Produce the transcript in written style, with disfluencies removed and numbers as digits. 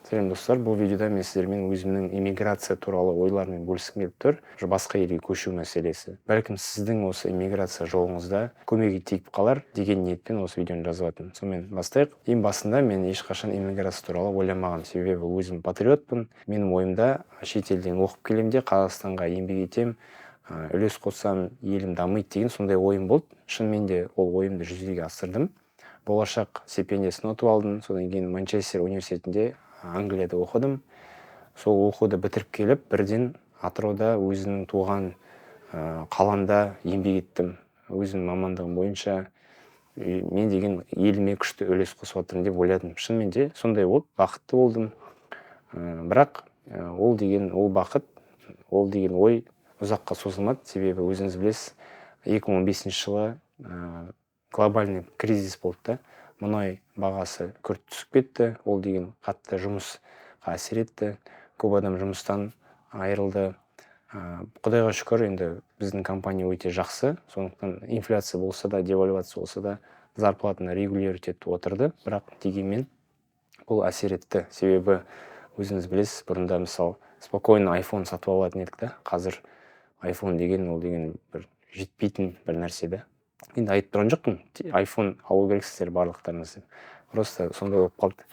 Сәлем достар, бұл видеода мен сіздермен өзімнің иммиграция туралы ойлармен бөліскім келіп тұр. Басқа елге көшу мәселесі. Бәлкім сіздің осы иммиграция жолыңызда көмегі тиіп қалар деген ниетпен осы видеоны жазып жатырмын. Сонымен бастайық. Ең басында мен ешқашан иммиграция туралы ойламағанмын, себебі өзім патриотпын. Менің ойымда шетелден оқып келемін де Қазақстанға еңбек етемін, үлес қоссам елім дамиды деген сондай ойым болды. Шынымен де ол ойымды жүзеге асырдым. Болашақ стипендиясын ұтып алдым. Содан кейін Манчестер университетінде Англияда оқыдым. Сол оқуды бітіріп келіп, бірден Атырауда өзінің туған қаламда еңбек еттім. Өзім мамандығым бойынша мен деген еліме күшті үлес қосып жатырмын деп ойладым. Шынымен де сондай болды, бақытты болдым. Бірақ ол бақыт, ол деген ой ұзаққа созылмады, себебі өзіңіз білесіз, 2015 жылы глобальный кризис болды да. Мұнай бағасы күрт түсіп кетті. Ол деген қатты жұмысқа әсер етті. Көп адам жұмыстан айырылды. Құдайға шүкір, енді біздің компания өте жақсы. Сондықтан инфляция болса да, девальвация болса да, зарплатаны регулировать отырды. Бірақ дегенмен бұл әсер етті. Себебі өзіңіз білесіз, бұрында мысалы спокойно iPhone сатып алатын едік та. Қазір iPhone деген ол деген бір жетпейтін бір нәрсе да. Енді айтып тұрған жоқпын, iPhone алу керексіздер барлықтарыңыз. Просто сондай болып қалды.